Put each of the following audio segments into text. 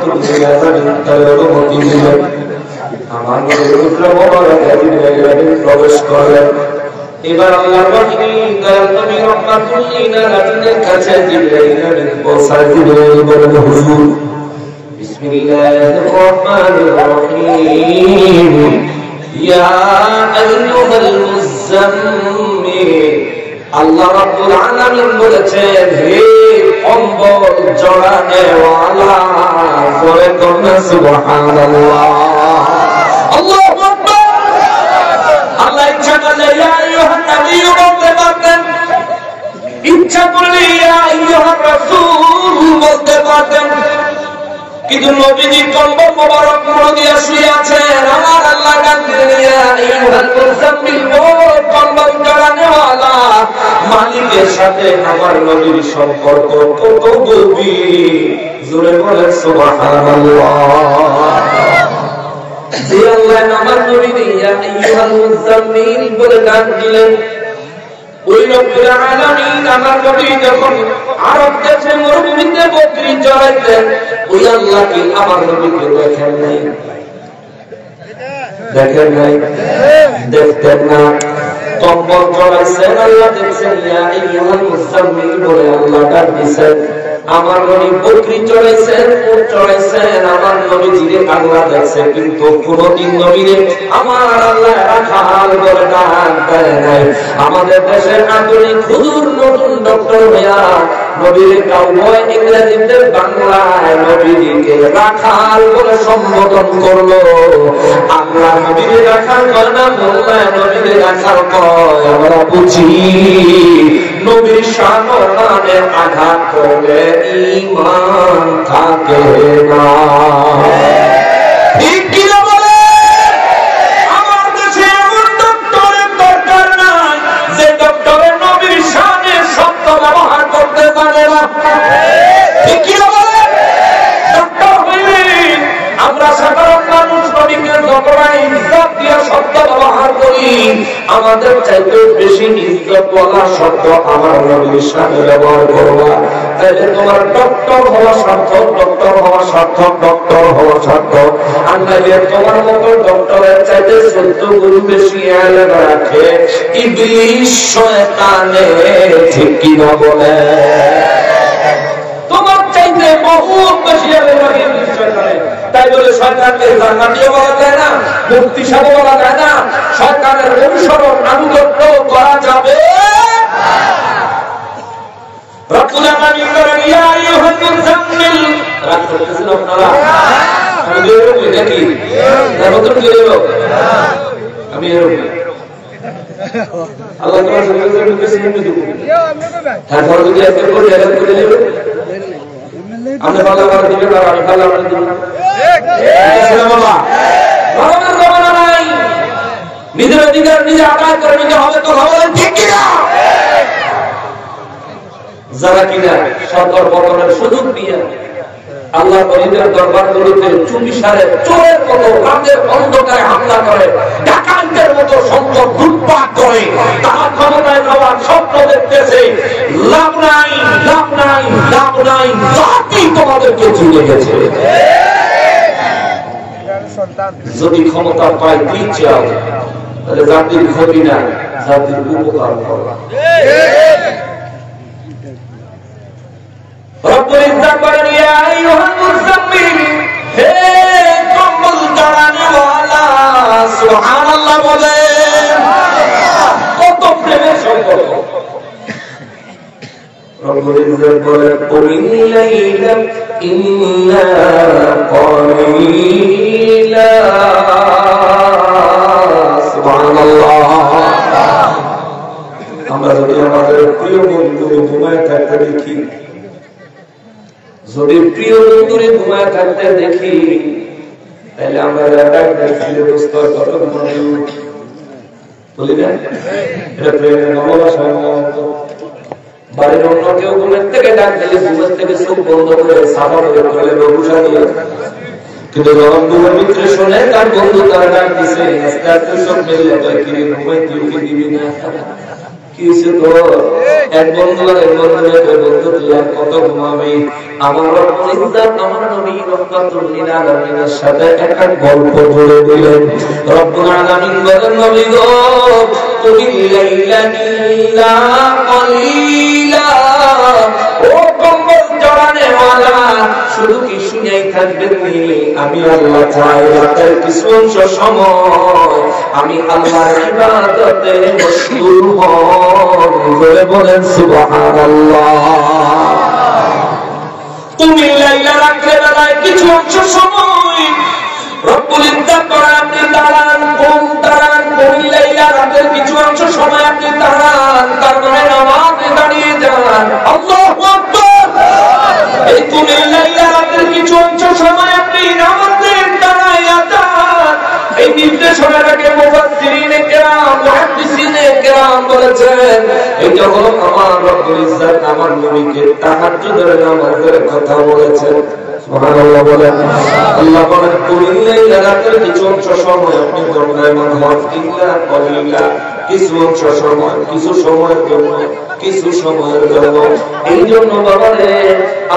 রাহমাতুল্লাহি আলাইহি তার অনুমতি দিলেন আমার নবীর পুত্র মোবারক জিবরাইল প্রবেশ করলেন এবার আল্লাহর ওহী দয়াল নবী রাহমাতুল্লাহি আলাইহির কাছে জিবরাইল পৌঁছায় জিবরাইল বলেন হুজুর বিসমিল্লাহির রহমানির রহিম ইয়া আইয়ুহাল মুযাম্মিল আল্লাহ রাব্বুল আলামিন বলেছেন হে কম্বল জড়ানেওয়ালা জোরে বলুন সুবহানাল্লাহ আল্লাহু আকবার আল্লাহ ইচ্ছা করলে ইয়া আইয়ুহান নবী বলতে পারতেন ইচ্ছা করলে ইয়া আইয়ুহার রাসূল বলতে পারতেন কিন্তু নবীজি কম্বল মোবারক মুড়ো দিয়ে শুয়ে আছেন আমার আল্লাহ ডাক দিলেন ইয়া আইয়ুহাল মুযাম্মিল কম্বল জড়ানেওয়ালা মালিকের সাথে আমার নবীর সম্পর্ক কত গভীর জোরে বলেন সুবহানাল্লাহ যে আল্লাহ আমার নবীকে ইয়া আইয়ুহাল মুযাম্মিল বলে ডাক দিলেন ওই রব্বুল আলামিন আমার নবী যখন আরব দেশে মরুভূমিতে বকরি চড়াইতেন ওই আল্লাহ কি আমার নবীকে দেখেন নাই দেখতেন না কম্বল চড়াইছেন আল্লাহ দেখছেন ইয়া আইয়ুহাল মুযাম্মিল বলে আল্লাহ ডাক দিয়েছেন আমার নবী বকরি চড়াইছেন উট চড়াইছেন আমার নবীজিকে আল্লাহ দেখছে কিন্তু কোনদিন নবীরে আমার আল্লাহ রাখাল বলে ডাক দেয় নাই আমাদের দেশের আধুনিক হুজুর নতুন ডক্টর হইয়া নবীরে কাউবয় ইংরেজিতে বাংলায় নবীকে রাখাল বলে সম্বোধন করলো আমরা নবীরে রাখাল কয় না মোল্লায় নবীরে রাখাল কয় আমরা বুঝি নবীর সম্মানে আঘাত করলে ঈমান থাকে না ঠিক কি না বলে আমার দেশে এমন ডক্টরের দরকার নাই যে ডক্টরের নবীর শানে শব্দ ব্যবহার করতে পারে না ঠিক কি না বলে ডক্টর হইলেন আমরা সাধারণ মানুষ নবীকে যতটাই ইজ্জত দিয়ে শব্দ ব্যবহার করি আমাদের চাইতে বেশি ইজ্জতওয়ালা শব্দ আমার নবীর শানে ব্যবহার করবা তাহলে তোমার ডক্টর হওয়া সার্থক ডক্টর হওয়া সার্থক ডক্টর হওয়া সার্থক আর নাইলে তোমার মতো ডক্টরের চাইতে 14 গুণ বেশি ইলম রাখে ইবলিস শয়তানে ঠিক কি না বলে তোমার চাইতে বহুত বেশি ইলম রাখে ইবলিস শয়তানে তাই বলে শয়তানকে জান্নাতীয় বলা যায় না মুক্তি সাধু বলা যায় না শয়তানের অনুসরণ আনুগত্য করা যাবে রব্বুল আলামিন বলেন ইয়া আইয়ুহাল মুযাম্মিল রাত করতেছেন আপনারা আমি বেরোবো নাকি না বদল বেরোবো আমি বেরোবো আল্লাহ তোমার সঙ্গে কিছু নিয়ে দেব হ্যাঁ ধরো যদি আজকে করে জায়গা করে দেবে আমরা ভালো করে দিবেন আর আমি ভালো করে দিব ঠিক বাবা ভালো জমানা নাই নিজের অধিকার নিজে আদায় করে নিতে হবে তো হবে ঠিক কি না যারা কিনা সরকার পতনের সুযোগ দিয়ে আল্লাহ ওলিদের দরবারগুলোতে চুমিসারের চোরের মতো রাতের অন্ধকারে হামলা করে ডাকাতদের মতো সম্পদ লুটপাট করে তার ক্ষমতায় যাওয়ার স্বপ্ন দেখতেছে লাভ নাই লাভ নাই লাভ নাই জাতি তোমাদেরকে চলে গেছে যদি ক্ষমতা পায় কি চাও তাহলে জাতির ক্ষতি না জাতির উপকার করবা রব্বুল ইজ্জত বলেন ইয়া আইয়ুহাল মুযাম্মিল হে কম্বল জড়ানেওয়ালা সুবহানাল্লাহ বলেন কত প্রেমের সম্পর্ক রব্বুল ইজ্জত বলেন কুমিল লাইলা ইন্না কালিলা সুবহানাল্লাহ আমরা যদি আমাদের প্রিয় বন্ধু ঘুমায় থাকতে দেখি যদি প্রিয় বন্ধুরে ঘুমায় থাকতে দেখি তাহলে আমরা বলি না এটা প্রেমের ভালোবাসা বাড়ির অন্য কেউ ঘুমের থেকে ডাক দিলে ঘুমের থেকে চোখ বন্ধ করে সাফা করে চলে বসা দিয়ে কিন্তু যখন দুটো মিত্র শোনে তার বন্ধু তারা ডাক দিছে আস্তে আস্তে সব মেলে যায় কি ঘুমাই তুই কি দিবি না কিছু তো এক বন্ধু আর এক বন্ধু তুই আর কত ঘুমাবি? আমার রব্বুল ইজ্জত আমার নবী রহমাতুল লিল আলামিনের সাথে একটা গল্প বলে দিলেন। রব্বুল আলামিন বলেন, নবী গো তুমি লাইলা ইল্লা কলিলা, ও কম্বল জড়ানে ওয়ালা, শুধু কি শুনেই থাকবেন নি? আমি আল্লাহ চাই রাতের কিছু অংশ সময় আমি আল্লাহর ইবাদতে মশগুল হন। বলে বলেন সুবহানাল্লাহ। তুমি লাইলা রাতের বেলায় কিছু অংশ সময় রব্বুল ইজ্জত করে আপনি দাঁড়ান, তুমি লাইলা রাতের কিছু অংশ সময় আপনি দাঁড়ান, তার মানে নামাজে দাঁড়িয়ে যান। আল্লাহু আকবার। এই তুমি লাইলা রাতের কিছু অংশ সময় আপনি নামাজে দাঁড়াইয়া যান। এই নির্দেশনাটাকে মুফাসসিরিনে কেরাম, মুহাদ্দিসিনে কেরাম বলেছেন, এটা হলো আমার রব্বুল ইজ্জত আমার নবীকে তাহাজ্জুদের নামাজের কথা বলেছেন। সুবহানাল্লাহ বলেন। আল্লাহ বলেন, তুমি লাইলা রাতের কিছু অংশ সময় আপনি দণ্ডায়মান হন, ইল্লা কলিলা, কিছু অংশ সময়, কিছু সময়ের জন্য, কিছু সময়ের জন্য। এই জন্য বাবারে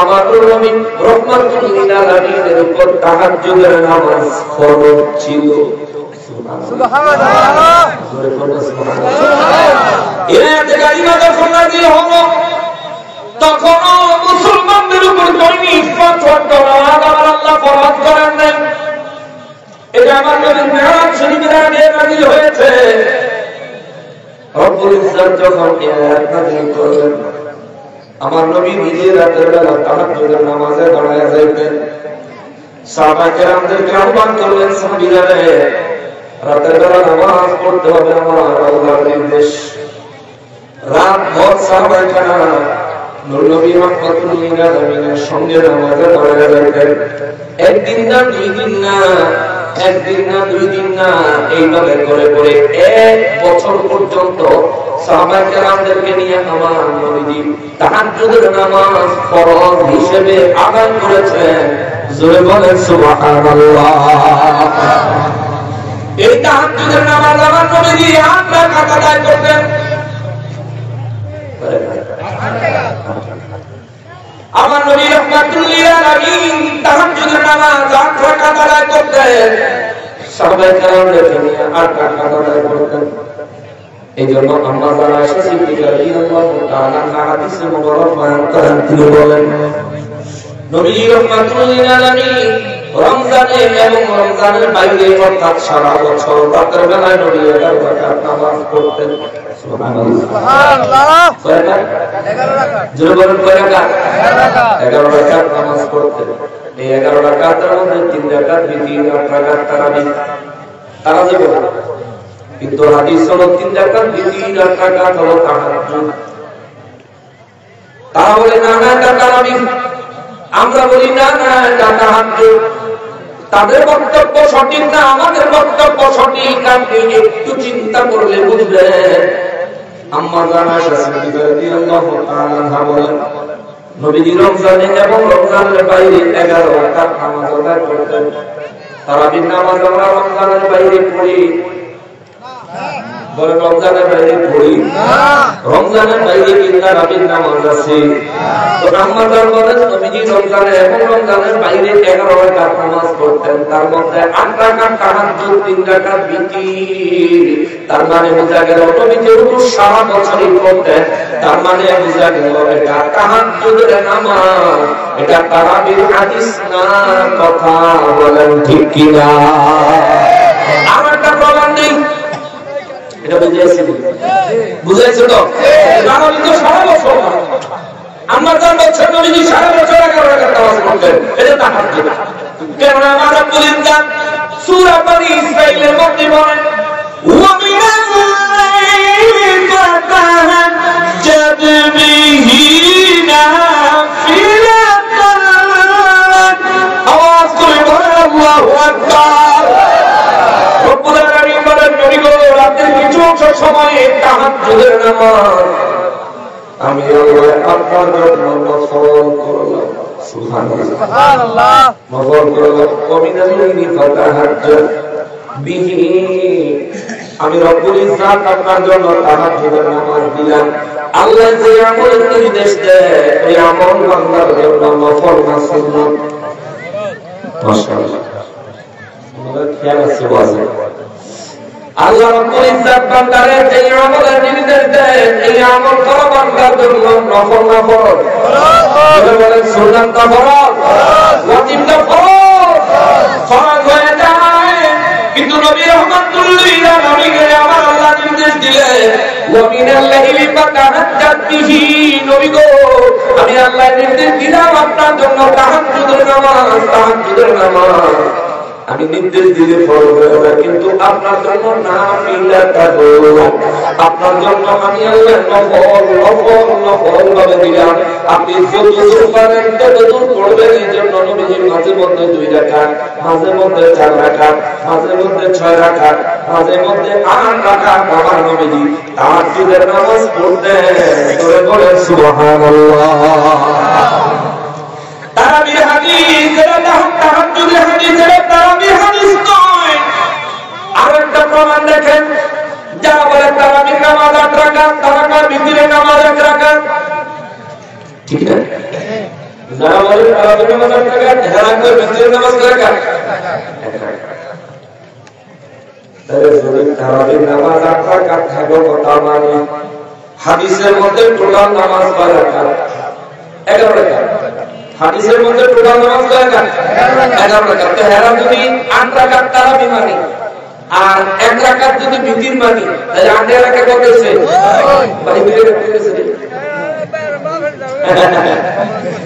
আমার নবী রহমাতুল লিল আলামিনের উপর তাহাজ্জুদের নামাজ ফরজ ছিল। সুবহানাল্লাহ। জোরে বলুন সুবহানাল্লাহ। এর আগে যখন নাযিল হলো তখন মুসলমানদের উপর দৈনিক ৫ ওয়াক্ত নামাজ আল্লাহ ফরজ করেন নাই। এটা আমার নবীর মেরাজ শরীফের আগে নাযিল হয়েছে। রব্বুল ইজ্জত যখন এই আয়াত নাযিল করলেন, আমার নবী নিজে রাতের বেলা তাহাজ্জুদের নামাজে দাঁড়ায় যাইতেন। সাহাবায়ে কেরামদেরকে আহ্বান করলেন, সাহাবীরা রে, রাতের বেলা নামাজ পড়তে হবে, আমার আল্লাহর নির্দেশ। রাত ভর সাহাবায়ে কেরাম নবী রহমাতুল লিল আলামিনের সঙ্গে নামাজে দাঁড়ায় যাইতেন। একদিন না, দুই দিন না, একদিন না, দুই দিন না, এইভাবে করে করে 1 বছর পর্যন্ত সাহাবায়ে কেরামদেরকে নিয়ে আমার নবী তাহাজ্জুদের নামাজ ফরজ হিসেবে আদায় করেছেন। জোরে বলেন সুবহানাল্লাহ। এই তাহাজ্জুদের নামাজ আমার নবী 8 রাকাত আদায় করতেন। আমার নবী রহমাতুল লিল আলামিন তাহাজ্জুদের নামাজ 8 রাকাত আদায় করতেন। সাহাবায়ে কেরামদেরকে নিয়ে 8 রাকাত আদায় করতেন। এইজন্য আম্মা জানা আয়েশা সিদ্দিকা রাদিয়াল্লাহু তাআলা হাদিসে মুবারক বয়ান করেন, তিনি বলেন, নবী রহমাতুল লিল আলামিন রমজানে এবং রমজানের বাইরে অর্থাৎ সারা বছর রাতের বেলায় নবী 11 রাকাত নামাজ পড়তেন। সুবহানাল্লাহ। 11 রাকাত। জোরে বলেন, কয় রাকাত? 11 রাকাত নামাজ পড়তেন। এই 11 রাকাতের মধ্যে 3 রাকাত বিতির, 8 রাকাত তারাবি। কিন্তু হাদিস হলো 3 রাকাত বিতির, 8 রাকাত হলো তাহাজ্জুদ। তারা বলে না না এটা তারাবি, আমরা বলি না না এটা তাহাজ্জুদ। তাদের বক্তব্য সঠিক না, আমাদের বক্তব্য সঠিক। আপনি একটু চিন্তা করলে বুঝবেন। আম্মা জানা আয়েশা সিদ্দিকা রাদিয়াল্লাহু তাআলা বলেন, নবীজি রমজানে এবং রমজানের বাইরে 11 রাকাত নামাজ আদায় করতেন। তারাবির নামাজ আমরা রমজানের বাইরে পড়ি, বলে রমজানের বাইরে পড়ি না, রমজানের বাইরে কি তারাবির নামাজ আছে? তো আম্মা জান বলেন, নবীজি রমজানে এবং রমজানের বাইরে 11 রাকাত নামাজ পড়তেন। তার মধ্যে 8 রাকাত তাহাজ্জুদ, 3 রাকাত বিতির। তার মানে বোঝা গেল নবী যেহেতু সারা বছরই পড়তেন, তার মানে বোঝা গেল এটা তাহাজ্জুদের নামাজ, এটা তারাবির হাদিস না। কথা বলেন ঠিক কিনা? আমার একটা প্রমাণ নেই, এটা বুঝাইছে তো? তারাবি তো সারা বছর, আমরা তো বছর নবীজি সারা বছর 11 রাকাত নামাজ পড়তেন। এটা তাহাজ্জুদ। কেন আমার রব্বুল ইজ্জত সূরা বনী ইসরাঈলের মধ্যে বলেন, ওয়া মিনাল লাইলি ফাতাহাজ্জাদ বিহি নাফিলাতান। আওয়াজ করে বলেন আল্লাহু আকবার। রব্বুল আলামিন বলেন, নবী গো রাতের কিছু অংশ সময়ে তাহাজ্জুদের নামাজ আমি আল্লাহ আপনার জন্য নফল করলাম। সুবহানাল্লাহ। নফল করলাম। ওয়া মিনাল লাইলি ফাতাহাজ্জাদ বিহি আমি রব্বুল ইজ্জত আপনার জন্য তাহাজ্জুদের নামাজ দিলাম। আল্লাহ যে আমলের নির্দেশ দেয় ওই আমল বান্দার জন্য নফল না সুন্নাত? মাশাআল্লাহ, আমাদের খেয়াল আছে বাজে। আল্লাহ রব্বুল ইজ্জত বান্দারে যে আমলের নির্দেশ দেয় এই আমল করা বান্দার জন্য নফল না ফরজ? বলেন সুন্নাত না ফরজ? ওয়াজিব না ফরজ? ফরজ হয়ে যায়। কিন্তু নবী রাহমাতুল লিল আলামিন আমার আল্লাহ নির্দেশ দিলেন ওয়া মিনাল লাইলি ফাতাহাজ্জাত বিহি। নবী গো আমি আল্লাহ নির্দেশ দিলাম আপনার জন্য তাহাজ্জুদের নামাজ আমি নির্দেশ দিলে ফরজ হয়ে যায়, কিন্তু আপনার জন্য নাফিলা তাহজ্জুদ আপনার জন্য আমি আল্লাহ নফল ভাবে দিলাম। আপনি যতদূর পারেন ততদূর পড়বেন। এই জন্য নবীজি মাঝে মধ্যে 2 রাকাত, মাঝে মধ্যে 4 রাকাত, মাঝে মধ্যে 6 রাকাত, মাঝে মধ্যে 8 রাকাত আমার নবীজি তাহাজ্জুদের নামাজ পড়তেন। জোরে বলেন সুবহানাল্লাহ। তারাবির হাদিস এটা তাহাজ্জুদের হাদিস, এটা তারাবির হাদিস নয়। আরেকটা প্রমাণ দেখেন, যারা বলে তারাবির নামাজ 8 রাকাত, তারাকার ভিতরে নামাজ 1 রাকাত, ঠিক না? যারা বলে তারাবির নামাজ 8 রাকাত, তারাকার ভিতরে নামাজ 1 রাকাত, তাহলে যদি তারাবির নামাজ 8 রাকাত থাকে কথা মানে হাদিসের মধ্যে টোটাল নামাজ 12 রাকাত, 11 রাকাত। হাদিসের মধ্যে টোটাল নামাজ কয় রাকাত? 11 রাকাত। তো হেরা যদি 8 রাকাত তারাবি মানি আর 1 রাকাত যদি বিতির মানি তাহলে 8 রাকাত কত হচ্ছে? ভাই মিলে কত হচ্ছে?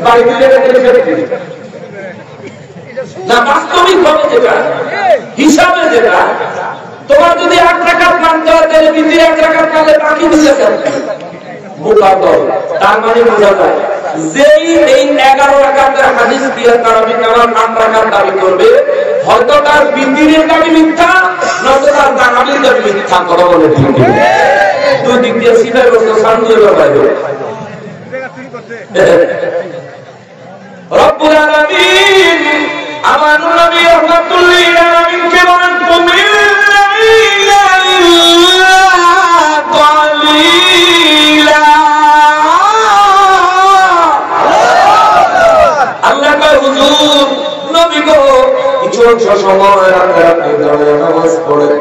ভাই মিলে কত হচ্ছে? না বাস্তবিক ভাবে যেটা হিসাবে যেটা তোমার যদি 8 রাকাত মানতে হয় তাহলে বিতির 1 রাকাত মানলে বাকি মিলে যাবে মুকাদ্দর। তার মানে বোঝা যায় যেই এই 11 রাকাতের হাদিস দিয়ে তারাবির নামাজ 8 রাকাত দাবি করবে, হয়তো তার বিতিরের দাবি মিথ্যা, নয়তো তার তারাবির দাবি মিথ্যা। কথা বলে ঠিক না? দুই দিক দিয়ে সিধা করতে সামনে লাগাইবে। রব্বুল আলামিন আমার নবী রাহমাতুল লিল আলামিন কে বলেন তুমি সময় আপনি দাঁড়ায় নামাজ পড়েন,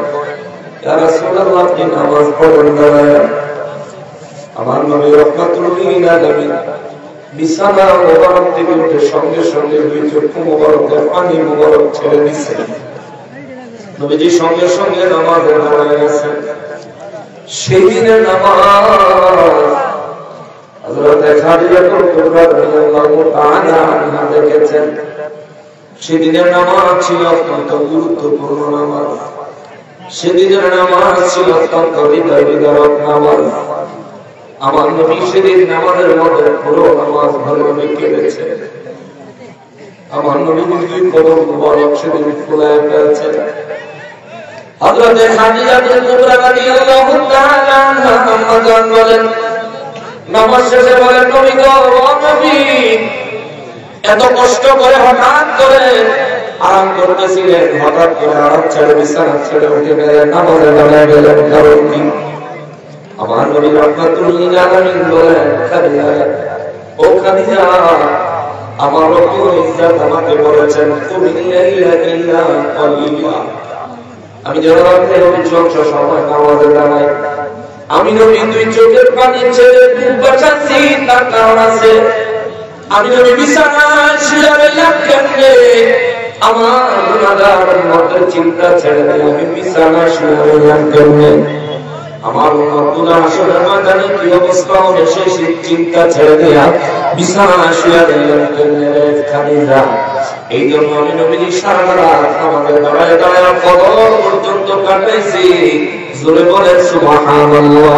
ইয়া রাসূলুল্লাহ আপনি নামাজ পড়েন দাঁড়ায়। আমার নবী রাহমাতুল লিল আলামিন বিছানা মোবারক থেকে উঠে সঙ্গে সঙ্গে 2 চক্ষু মোবারকে পানি মোবারক ছেড়ে দিয়েছেন। নবীজি সঙ্গে সঙ্গে নামাজে দাঁড়ায় গেছেন। সেই দিনের নামাজ হযরত খাদিজাতুল কুবরা রাদিয়াল্লাহু তাআলা আনহা দেখেছেন। সেদিনের নামাজ ছিল অত্যন্ত গুরুত্বপূর্ণ নামাজ। সেদিনের নামাজ ছিল অত্যন্ত হৃদয় বিদারক নামাজ। আমার নবী সেদিন নামাজের মধ্যে পুরো নামাজ ভালোভাবে কেটেছে। আমার নবী দুই কদম মুবারক সেদিন ফুলায় ফেলছে। হযরত খাদিজাতুল কুবরা রাদিয়াল্লাহু তাআলা আনহা আম্মা জান বলেন, নামাজ শেষে বলেন নবী গো, ও নবী এত কষ্ট করে হঠাৎ করে আরাম করতেছিলেন, হঠাৎ করে আরাম ছেড়ে বিছানা ছেড়ে উঠে গেলেন, নামাজে দাঁড়িয়ে গেলেন, কারণ কি? আমার নবী রাহমাতুল লিল আলামিন বলেন, খাদিজা ও খাদিজা আমার রব্বুল ইজ্জত আমাকে বলেছেন তুমি লাইলা ইল্লা কালিলা। আমি জবাবে অধিকাংশ সময় নামাজে দাঁড়াই। আমি নবী 2 চোখের পানি ছেড়ে বুক বাঁচাচ্ছি, তার কারণ আছে। আমি নবী বিছানায় শুয়ে রইলাম কেমনে? আমার গুনাহগার উম্মতের চিন্তা ছেড়ে দিয়ে আমি বিছানায় শুয়ে রইলাম কেমনে? আমার উম্মত গুনাহ আসলে ময়দানে কি অবস্থা হবে সেই চিন্তা ছেড়ে দিয়ে বিছানায় শুয়ে রইলাম কেমনে? খাদিজা এই জন্য আমি নবীজি সারা রাত আমাদের দাঁড়ায় দাঁড়ায় কবর পর্যন্ত কাটাইছি। জোরে বলেন সুবহানাল্লাহ।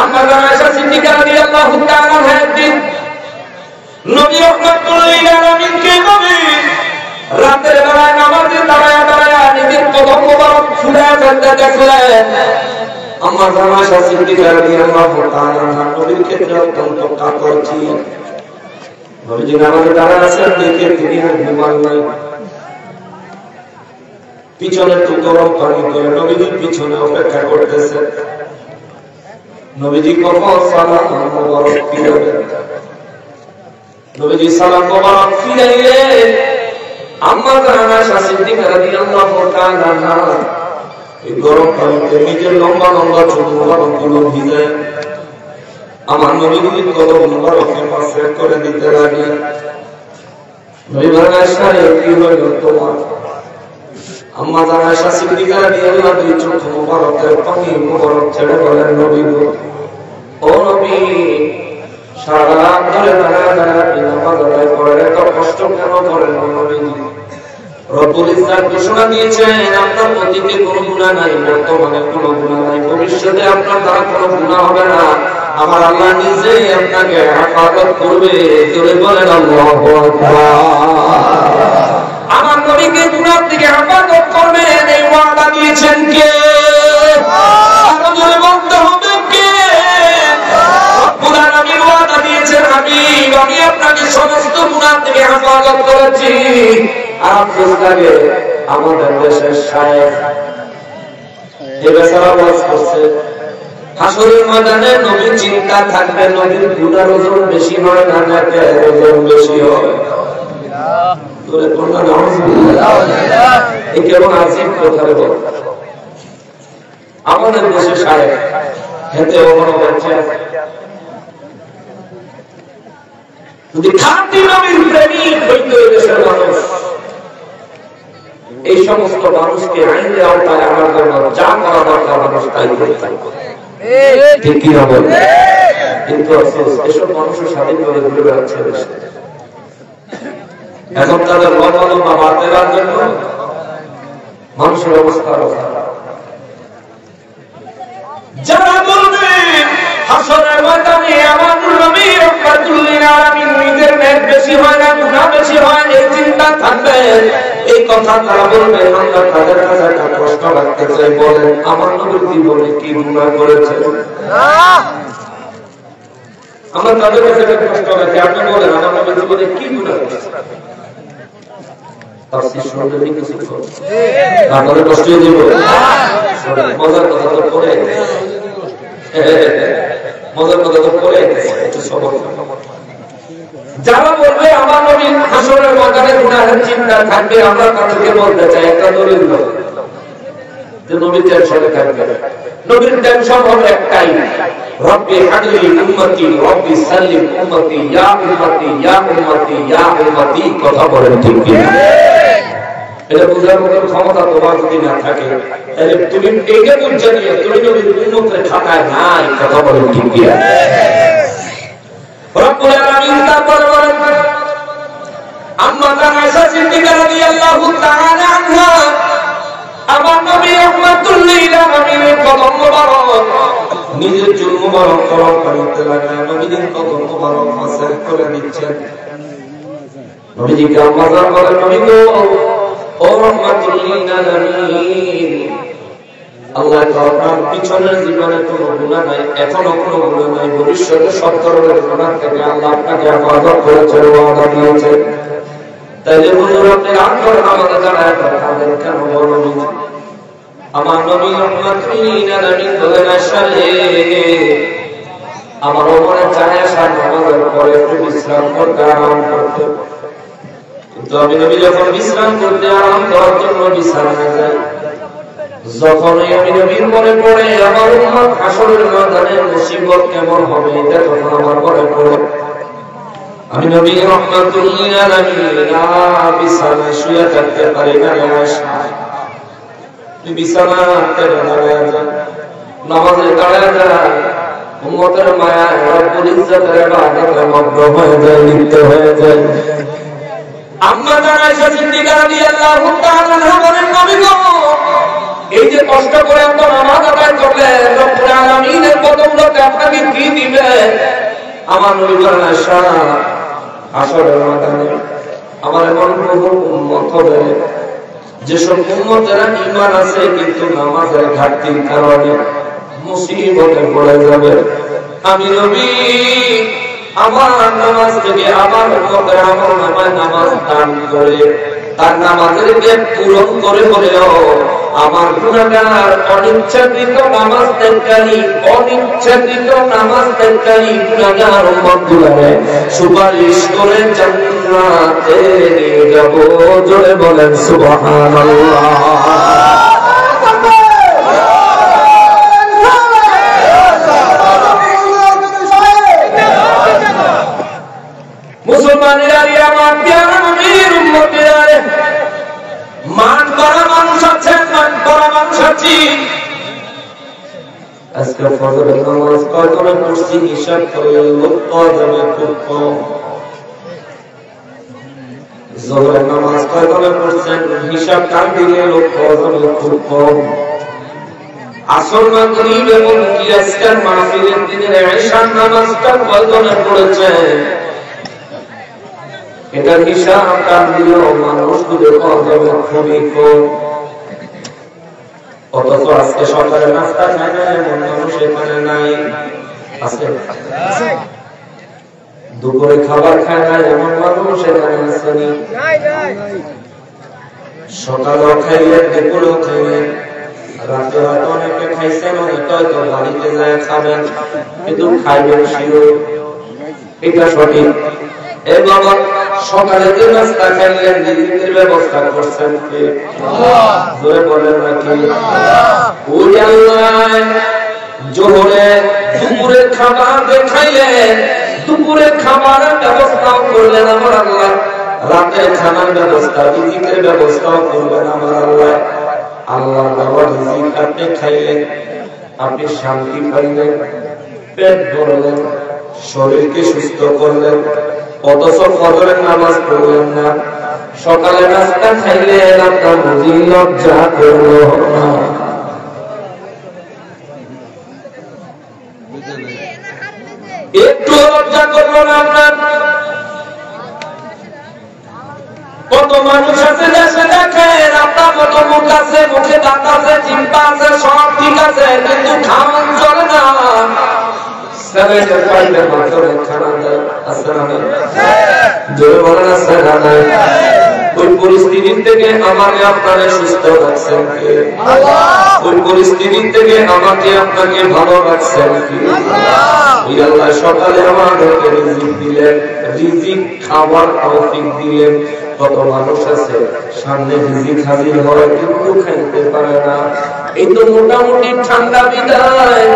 আমরা আয়েশা সিদ্দিকা রাদিয়াল্লাহু তাআলা আনহা দিন নবী রাহমাতুল লিল আলামিনকে নবী রাতের বেলায় নামাজে দাঁড়ায় দাঁড়ায় নিজের কদম মোবারক ফুলায় ফেলতে দেখলেন। আমার আয়েশা সিদ্দিকা রাদিয়াল্লাহু তাআলা আনহা নবীর ক্ষেত্রে অত্যন্ত কাতর ছিলেন। নবীজি নামাজে দাঁড়ায় আছেন দেখে তিনি আর ঘুমান নাই। পিছনে একটু গরম পানি করে নবীজির পিছনে অপেক্ষা করতেছে। নবীজি কখন সালাম মোবারক ফিরাবেন। নবীজি সালাম মোবারক ফিরাইলেন। আম্মা জান আয়েশা সিদ্দিকা রাদিয়াল্লাহু তাআলা আনহা এই গরম পানিতে নিজের লম্বা লম্বা চুল মোবারক গুলো ভিজায় আমার নবীজির কদম মোবারকে পাশে করে দিতে লাগলেন। নবী বলেন, আয়েশা রে কি হইল তোমার? আম্মা জান আয়েশা সিদ্দিকা রাদিয়াল্লাহু তাআলা চোখ মোবারকের পানি মোবারক ছেড়ে বলেন, নবী গো, ও নবী, সারা রাত ধরে দাঁড়ায় নামাজ আদায় করেন, এত কষ্ট কেন করেন নবীজি? রব্বুল ইজ্জত ঘোষণা দিয়েছেন আপনার অতীতে কোনো গুনাহ নাই, বর্তমানে কোনো গুনাহ নাই, ভবিষ্যতে আপনার দ্বারা কোনো গুনাহ হবে না। আমার আল্লাহ নিজেই আপনাকে হেফাজত করবে। জোরে বলেন আল্লাহু আকবার। আমার নবীকে গুনাহ থেকে হেফাজত করবেন, এই ওয়াদা দিয়েছেন কে? আরো জোরে বলতে হবে কে? রব্বুল আলামিন ওয়াদা দিয়েছেন, হাবিব আমি আপনাকে সমস্ত গুনাহ থেকে হেফাজত করেছি। আফসোস লাগে আমাদের দেশের শায়েখ এ বেচারা ওয়াজ করছে, হাসরের ময়দানে নবীর চিন্তা থাকবে, নবীর গুনার ওজন বেশি হয় না নেকের ওজন বেশি হয়। তোরে কোনটা নাউজুবিল্লাহ, এই কেমন আজীব কথা রে বল। আমাদের দেশের শায়েখ হেতে ওখানে বলছে, যদি খাঁটি নবীর প্রেমিক হইত দেশের মানুষ, এই সমস্ত মানুষকে আইনের আওতায় আনার জন্য যা করা দরকার মানুষ তাই করতে ঠিক কি হবে। কিন্তু এসব মানুষের স্বাধীনভাবে ঘুরে বেড়াচ্ছে এখন তাদের লম্বা বাড়তে দেওয়ার জন্য মানুষের অবস্থা যারা বলবে হাসরের ময়দানে আমার নবী রাহমাতুল লিল আলামিন নিজের নেক বেশি হয় না গুনাহ বেশি হয়, এই চিন্তা থাকবে, এই কথা তারা বলবে। আমরা তাদের কাছে একটা প্রশ্ন রাখতে চাই, বলেন আমার নবীর জীবনে কি গুনাহ করেছেন? আমরা তাদের কাছে একটা প্রশ্ন রাখি, আপনি বলেন আমার নবীর জীবনে কি গুনাহ করেছেন? তাফসীর শুনতে কি কিছু করবে আপনাদের কষ্ট দিব? মজার কথা তো পড়ে, মজার কথা তো পড়ে একটু সবর। যারা বলবে আমার নবী হাসরের ময়দানে গুনাহের চিন্তা থাকবে, আমরা তাদেরকে বলতে চাই একটা দলিল দাও যে নবী টেনশনে থাকবে। নবীর টেনশন হবে একটাই, রব্বি হাদলি উম্মতি রব্বি সাল্লিম উম্মতি ইয়া উম্মতি ইয়া উম্মতি ইয়া উম্মতি। কথা বলেন ঠিক কি? এটা বুঝার মতো ক্ষমতা তোমার যদি না থাকে তাহলে তুমি একে বুঝে নিয়ে তুমি নবীর উম্মতের খাতায় নাই। কথা বলেন ঠিক কি? রব্বুল আলামিন তারপর বলেন, আম্মা জান আয়েশা সিদ্দিকা রাদিয়াল্লাহু তাআলা আনহা আমার নবী রাহমাতুল লিল আলামিনের কদম মোবারক নিজের চুল মোবারক গরম করতে লাগলেন, নবীজির কদম মোবারক মাসাজ করে দিচ্ছেন। নবীজিকে আম্মা জান বলেন, নবী গো, ও রাহমাতুল লিল আলামিন, আল্লাহ আপনার পিছনের জীবনে কোনো গুনাহ নাই, এখনো কোনো গুনাহ নাই, ভবিষ্যতে সব ধরনের গুনাহ থেকে আল্লাহ আপনাকে হেফাজত করেছেন, ওয়াদা দিয়েছেন। তাইলে হুজুর আপনি আন্তর আমাদের যারা তাদের কেন বলবেন? আমার নবী রাহমাতুল লিল আলামিন বলেন, আসলে আমার উপরে চায় আসা নামাজের পরে একটু বিশ্রাম করতে আরাম করতে, কিন্তু আমি নবী যখন বিশ্রাম করতে আরাম করার জন্য বিছানায় যাই, যখনই আমি নবীর মনে পড়ে আমার উম্মত হাসরের ময়দানে মুসিবত কেমন হবে এটা তখন আমার মনে পড়ে। আমি নবী রাহমাতুল লিল আলামিন বিছানায় শুয়ে থাকতে পারি না। তুই বিছানাতে দাঁড়ায় যা, নামাজে দাঁড়ায় যা, উম্মতের মায়া রব্বুল ইজ্জতের ইবাদতে মগ্ন হয়ে যায়, লিপ্ত হয়ে যায়। আম্মা জান আয়েশা সিদ্দিকা রাদিয়াল্লাহু তাআলা আনহা বলেন, নবী গো, এই যে কষ্ট করে আপনার নামাজ আদায় করলেন, রব্বুল আলামিনের কদমটাতে আপনাকে কি দিবে? আমার নবী বলেন, আয়েশা হাসরের ময়দানে আমার এমন বহু উম্মত হবে যেসব উম্মতেরা ঈমান আছে কিন্তু নামাজের ঘাটতির কারণে মুসিবতে পড়ে যাবে। আমি নবী আমার নামাজ থেকে আমার উম্মতের আমলনামায় নামাজ দান করে তার নামাজের ব্যাপ পূরণ করে বলেও আমার গুনাহগার অনিচ্ছাকৃত নামাজ ত্যাগকারী গুনাহগার উম্মতগুলোকে সুপারিশ করে জান্নাতে নিয়ে যাব। জোরে বলেন সুবহানাল্লাহ। মুসলমানেরা আমার প্রিয় নবীর উম্মতেরা মান করা মানুষ আছেন, মান করা মানুষ আছি। আজকে ফজরের নামাজ কয়জনে পড়ছি হিসাব করলে লোক পাওয়া যাবে খুব কম। জোহরের নামাজ কয়জনে পড়ছেন হিসাব টান দিলে লোক পাওয়া যাবে খুব কম। আসর মাগরিব এবং কি আজকের মাহফিলের দিনের ঈশার নামাজটা কয়জনে পড়েছেন এটা হিসাব টান দিলেও মানুষ খুঁজে পাওয়া যাবে খুবই কম। অথচ আজকে সকালে নাস্তা খায় না এমন মানুষ এখানে নাই, আছে? দুপুরে খাবার খায় না এমন মানুষ এখানে আসেনি। সকালেও খাইলেন, দুপুরেও খাইলেন, রাতে হয়তো অনেকে খাইছেন, অনেকে হয়তো বাড়িতে যায় খাবেন, কিন্তু খাইবেন শিওর, এটা সঠিক। এ বাবা, সকালে যে নাস্তা খাইলেন রিজিকের ব্যবস্থা করছেন কে? জোরে বলেন নাকি? ওই আল্লাহ। জোহরে দুপুরে খাবার খাইলেন, দুপুরে খাবারের ব্যবস্থাও করলেন আমার আল্লাহ, রাতে খানার ব্যবস্থা রিজিকের ব্যবস্থাও করবেন আমার আল্লাহ। আল্লাহ দেওয়া রিজিক আপনি খাইলেন, আপনি শান্তি পাইলেন, পেট ভরলেন, শরীরকে সুস্থ করলেন, অথচ ফজরের নামাজ পড়লেন না, সকালে নাস্তা খাইলেন, আপনার বুঝি লজ্জা করলো না? একটু লজ্জা করলো না আপনার? কত মানুষ আছে দেশে দেখেন আপনার মতো মুখ আছে, মুখে দাঁত আছে, চিন্তা আছে, সব ঠিক আছে, কিন্তু খাওয়ান চলে না। ওই পরিস্থিতি থেকে আমাকে আপনারা সুস্থ রাখছেন কে? ওই পরিস্থিতি থেকে আমাকে আপনাকে ভালো রাখছেন কি? ওই আল্লাহ সকালে আমাদেরকে রিজিক দিলেন, রিজিক খাবার তৌফিক দিলেন। কত মানুষ আছে সামনে রিজিক হাজির হয় কিন্তু খাইতে পারে না। এই তো মোটামুটি ঠান্ডা বিদায়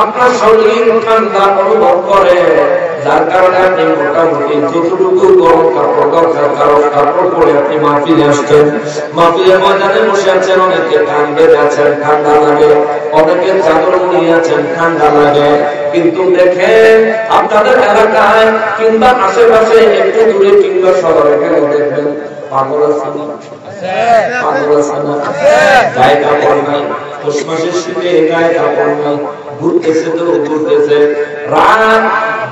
আপনার শরীর ঠান্ডা অনুভব করে, যার কারণে আপনি মোটামুটি যতটুকু গরম কাপড় দরকার কারণ কাপড় পরে আপনি মাহফিলে আসছেন, মাহফিলের ময়দানে বসে আছেন, অনেকে কান বেঁধে আছেন ঠান্ডা লাগে, অনেকে চাদর মুড়িয়ে আছেন ঠান্ডা লাগে। কিন্তু দেখেন আপনাদের এলাকায় কিংবা আশেপাশে একটু দূরে কিংবা শহরে গেলে দেখবেন পাগল আছে না? পাগল আছে না? গায়ে কাপড় নাই, পৌষ মাসের শীতে গায়ে কাপড় নাই, ঘুরতেছে তো ঘুরতেছে। রাত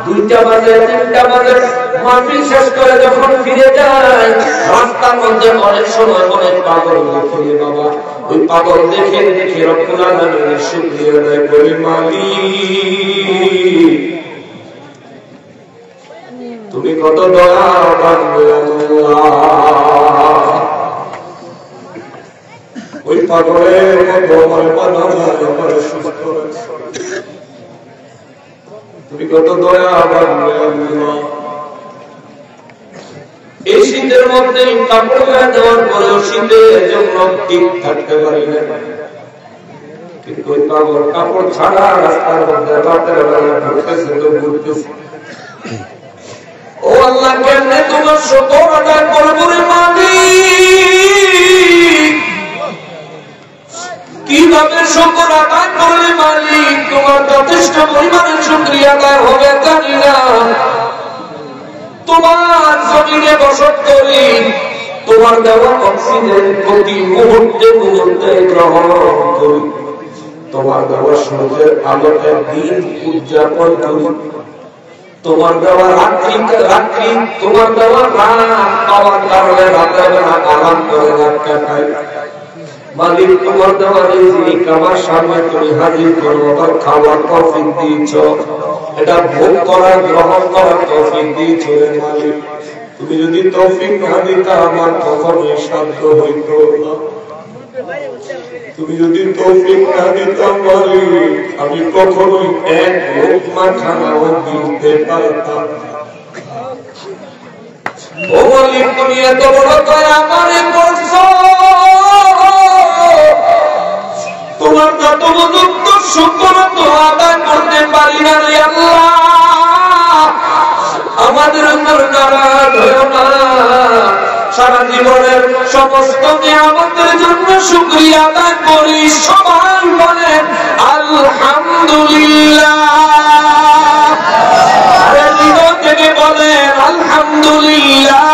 2টা বাজে 3টা বাজে মাহফিল শেষ করে যখন ফিরে যায়, রাস্তার মধ্যে অনেক সময় অনেক পাগল দেখে বাবা, ওই পাগল দেখে দেখে রব্বুল আলামিনের শুকরিয়া আদায় করি, মালিক তুমি কত দয়াবান আল্লাহ। ওই পাগলের মতো আমার বানানো আমার সুস্থ রাখছো, তুমি কত দয়াবান আল্লাহ। এই শীতের মধ্যে কাপড় গায়ে দেওয়ার পরেও শীতের জন্য ঠিক থাকতে পারি না, কিন্তু ওই পাগল কাপড় ছাড়া রাস্তার মধ্যে রাতের বেলা ঘুরতেছে তো ঘুরতেছে। ও আল্লাহ, কেমনে তোমার শুকর আদায় করবো রে মালিক? কিভাবে শুকর আদায় করলে মালিক তোমার যথেষ্ট পরিমাণে শুকরিয়া আদায় হবে জানি না। তোমার জমিনে বসত করি, তোমার দেওয়া অক্সিজেন প্রতি মুহূর্তে মুহূর্তে গ্রহণ করি, তোমার দেওয়া সূর্যের আলোতে দিন উদযাপন করি, তোমার দেওয়া রাত্রি তোমার দেওয়া রাত পাওয়ার কারণে রাতের বেলা আরাম করে রাত কাটাই। মালিক তোমার দেওয়া রিজিক আমার সামনে তুমি হাজির করো, আবার খাওয়ার তৌফিক দিয়েছ। এটা ভোগ করার গ্রহণ করার তৌফিক দিয়েছিলে মালিক। তুমি যদি তৌফিক না দিতা আমার কখনোই সাধ্য হইত না। তুমি যদি তৌফিক না দিতা মালিক আমি কখনোই এক লোকমা খানাও দিতে পারতাম না। ও মালিক তুমি এত বড় দয়া আমারে করছো, তোমার যত যুক্ত শুকর তো আদায় করতে পারি না রে আল্লাহ। আমাদের উপর নারাজ হও না, সারা জীবনের সমস্ত নিয়ামতের জন্য শুকরিয়া আদায় করি। সবাই বলেন আলহামদুলিল্লাহ। আরে হৃদয় থেকে বলেন আলহামদুলিল্লাহ,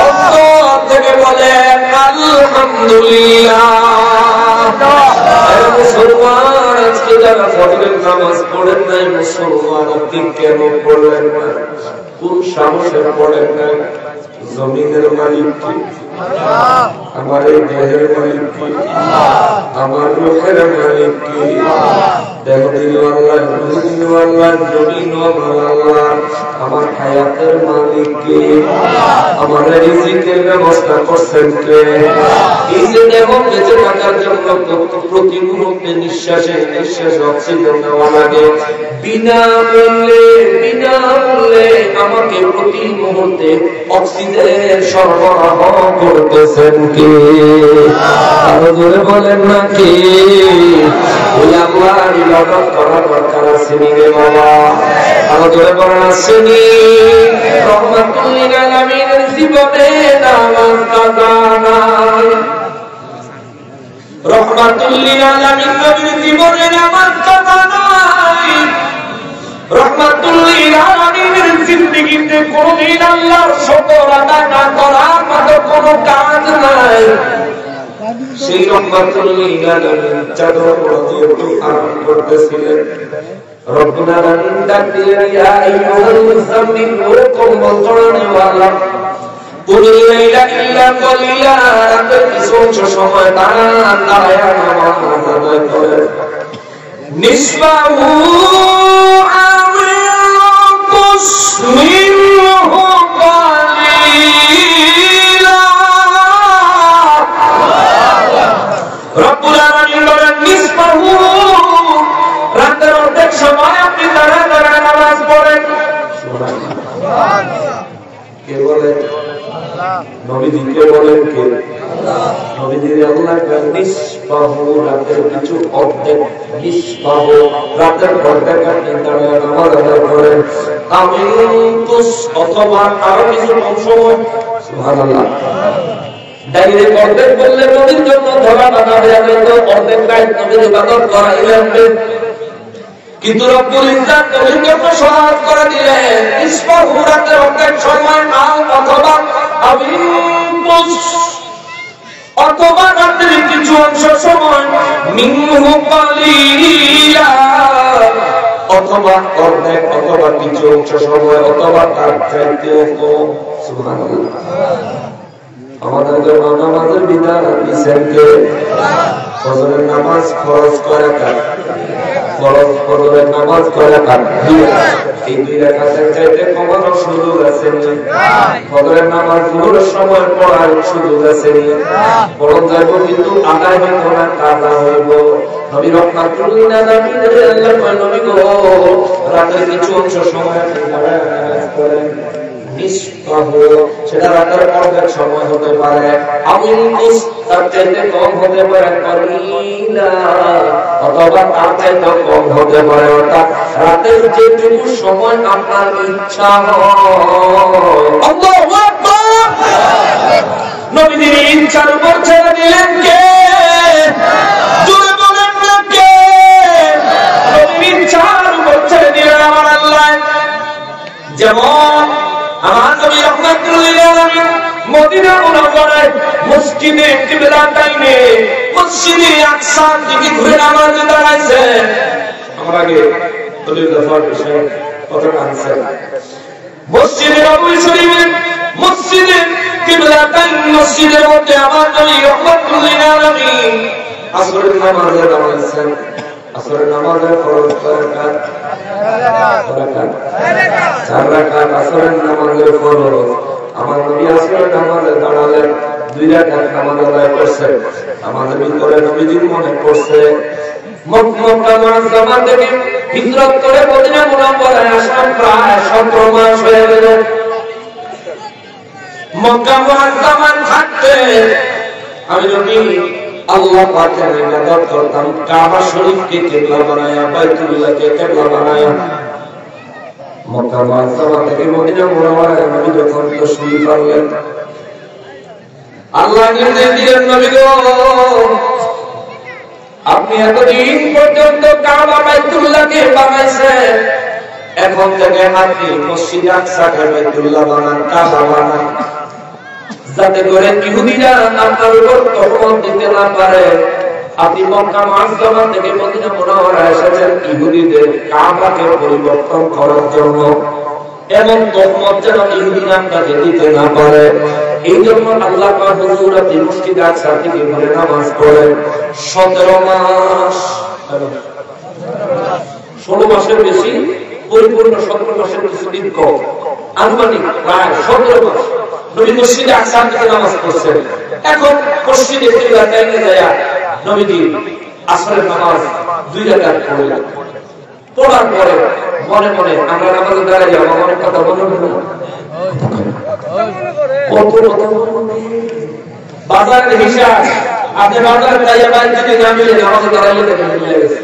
অন্তর থেকে বলেন আলহামদুলিল্লাহ। মুসলমান আজকে যারা ফজরের নামাজ পড়েন নাই, মুসলমান আপনি কেন পড়লেন না? কোন সাহসে পড়েন নাই? জমিনের মালিক কি? আমার এই দেহের মালিক কি? আমার রূহের মালিক কি? দেহ দিল আল্লাহ, রূহ দিল আল্লাহ, জমিন আল্লাহ। আমার হায়াতের মালিক কি? আমার রিজিকের ব্যবস্থা করছেন কে? এই যে দেহ বেঁচে থাকার জন্য প্রতি মুহূর্তে নিঃশ্বাসে নিঃশ্বাসে অক্সিজেন নেওয়া লাগে, বিনামূল্যে আমাকে প্রতি মুহূর্তে অক্সিজেন সরবরাহ করতেছেন কে? আরো জোরে বলেন না কে? ওই আল্লাহর ইবাদত করার দরকার আছে রে বাবা। আরো জোরে বলেন আসেনি। রহমাতুল লিল আলামিনের জীবনে নামাজ কাজা নাই। রহমাতুল লিল আলামিন নবীর জীবনে নামাজ কাজা নাই। রহমাতুল লিল আলামিনের জিন্দেগিতে কোনদিন আল্লাহর শুকর আদায় না করার মতো কোনো কাজ নাই। সেই রহমাতুল লিল আলামিন চাদর দিয়ে আরাম করতেছিলেন। রব্বুল আলামিন ডাক দিলেন, ইয়া আইয়ুহাল মুযাম্মিল, ও কম্বল জড়ানেওয়ালা, কুমিল লাইলা ইল্লা কলিলা, রাতের কিছু অংশ সময় দাঁড়ায় নামাজ আদায় করেন। নিসবাহু আও ইনকুস মিনহু কলিলা। রব্বুল আলামিন বলেন নিসবাহু, রাতের অর্ধেক সময় আপনি দাঁড়ায় দাঁড়ায় নামাজ পড়েন। কে বলেন? নবীজিকে বলেন কে? নবীজি আল্লাহ নিসবাহু, রাতের কিছু অর্ধেক, নিসবাহু রাতের অর্ধেক আপনি দাঁড়ায় নামাজ আদায় করেন। আমিনতুস, অথবা আরো কিছু অংশ। সুবহানাল্লাহ। ডাইরেক্ট অর্ধেক বললে নবীর জন্য ধরা বাধা হয়ে যেত, অর্ধেক রাত নবীর ইবাদত করাইলেন, কিন্তু রব্বুল ইজ্জত নবীর জন্য সহজ করে দিলেন। নিসবাহু, রাতের অর্ধেক সময় নাও, অথবা আমিনতুস, অথবা রাতের কিছু অংশ সময়, মিনহু কলিলা, অথবা অর্ধেক, অথবা কিছু অংশ সময়, অথবা তার চাইতেও কম। সুবহানাল্লাহ। আমাদের জন্য নামাজের বিধান দিয়েছেন কে? ফজরের নামাজ ফরজ করে কার? ফরজ ফজরের নামাজ করে কার? এই দুই রাকাতের চাইতে কমানোর সুযোগ আছে না? ফজরের নামাজ জোহরের সময় পড়ার সুযোগ আছে না? পড়ন যাইব কিন্তু আদায় হইব না, কাজা হইব। নবী রহমাতুল লিল আলামিনের আল্লাহ নবী গো, রাতের কিছু অংশ সময় আপনি নামাজ পড়েন। নিসবাহু, সেটা রাতের অর্ধেক সময় হতে পারে। আমিনতুস, তার চাইতে কম হতে পারে। কলিলা, অথবা তার চাইতে কম হতে পারে। অর্থাৎ রাতের যেটুকু সময় আপনার ইচ্ছা হয়। আল্লাহু আকবার। নবীজির ইচ্ছার উপর ছেড়ে দিলেন কে? জোরে বলেন না কে? নবীর ইচ্ছার উপর ছেড়ে দিলেন আমার আল্লাহ। যেমন আমার নবী রহমাতুল লিল আলামিন মদিনা মুনাওয়ারায় মসজিদে কিবলাতাইনে মসজিদে আকসার দিকে ঘুরে নামাজে দাঁড়াইছেন। আমরা আগে দলিল দফার বিষয়ে কথা আনছেন। মসজিদে নববী শরীফের মসজিদে কিবলাতাইন মসজিদের মধ্যে আমার নবী রহমাতুল লিল আলামিন আসরের নামাজে দাঁড়াইছেন। আসরের নামাজের ফরজ কয় রাকাত? 4 রাকাত আসরের নামাজের ফরজ। আমার নবী আসরের নামাজে দাঁড়ালেন, 2 রাকাত নামাজ আদায় করছেন। আমাদের ভিতরে নবীজির মনে পড়ছে মক্কা মুআজ্জামা থেকে হিজরত করে মদিনা মুনাওয়ারায় আসলাম প্রায় 17 মাস হয়ে গেল। মক্কা মুআজ্জামান থাকতে আমি নবী আল্লাহ পাকের ইবাদত করতাম, কাবা শরীফকে কিবলা বানায়া, বাইতুল্লাহকে কিবলা বানায়া। মক্কা মুআজ্জামা থেকে মদিনা মুনাওয়ারায় নবী যখন তশরীফ আনলেন, আল্লাহ নির্দেশ দিলেন, নবী গো আপনি এতদিন পর্যন্ত কাবা বাইতুল্লাহকে বানাইছেন, এখন থেকে আপনি মসজিদ আকসাকে বাইতুল্লাহ বানান, কাবা বানান, যাতে করে ইহুদিরা আপনার উপর তহমত দিতে না পারে। আপনি মক্কা মুআজ্জামা থেকে মদিনা মুনাওয়ারায় এসেছেন ইহুদিদের কাবাকে পরিবর্তন করার জন্য, এবং তহমত যেন ইহুদিরা আপনাকে দিতে না পারে। এই জন্য আল্লাহ পাক হুজুর আপনি মসজিদ আকসা থেকে ঘরে নামাজ পড়েন। 17 মাস, 16 মাসের বেশি, পরিপূর্ণ 17 মাসের কিছুদিন কম, আনুমানিক প্রায় 17 মাস নবী মসজিদে আকসা থেকে নামাজ পড়ছেন। এখন মসজিদে কিবলা টাইমে যায় নবীজি আসরের নামাজ 2 রাকাত পড়লেন। পড়ার পরে মনে মনে আমরা নামাজে দাঁড়াই আমার অনেক কথা মনে মনে বাজারের হিসাব, আপনি বাজারে যাইয়া বাইরে থেকে না মিলে নামাজে দাঁড়াইলে মিলে গেছে,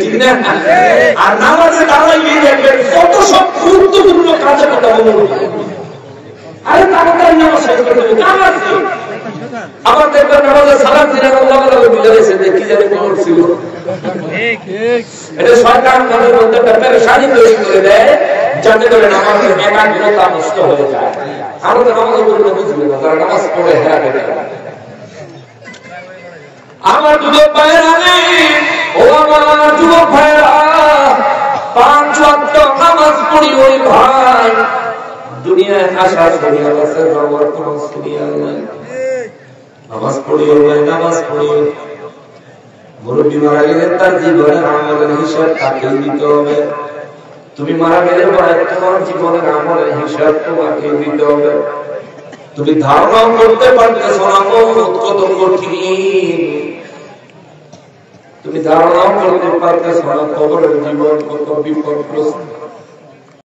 ঠিক না? আর নামাজে দাঁড়াইলে দেখবেন কত সব গুরুত্বপূর্ণ কাজের কথা বলবো। আরে তাড়াতাড়ি নামাজ শেষ করতে হবে, কাজ আছে। আবার দেখবেন নামাজে সালাম দিলে আল্লাহ বলে বুঝে গেছে যে কি জানি করছিল। এটা সরকার আমাদের মধ্যে পেরেশানি তৈরি করে দেয়, যাতে করে নামাজের একাগ্রতা নষ্ট হয়ে যায়। আমাদের নামাজের জন্য বুঝবে না, তারা নামাজ পড়ে হেরা করে। আমার যুবক ভাইয়েরা, ও আমার যুবক ভাইয়েরা, 5 ওয়াক্ত নামাজ পড়ি ওই ভাই, দুনিয়ায় আসার দুনিয়ার আছে বর্তমান দুনিয়ার নাই। নামাজ পড়িও ভাই, নামাজ পড়িও। মুরব্বী মারা গেলে তার জীবনের আমলের হিসাব তাকে দিতে হবে। তুমি মারা গেলে পরে তোমার জীবনের আমলের হিসাব তোমাকে দিতে হবে। তুমি ধারণাও করতে পারতেছ না কত কঠিন, তুমি ধারণাও করতে পারতেছ না কবরের জীবন কত বিপদগ্রস্ত।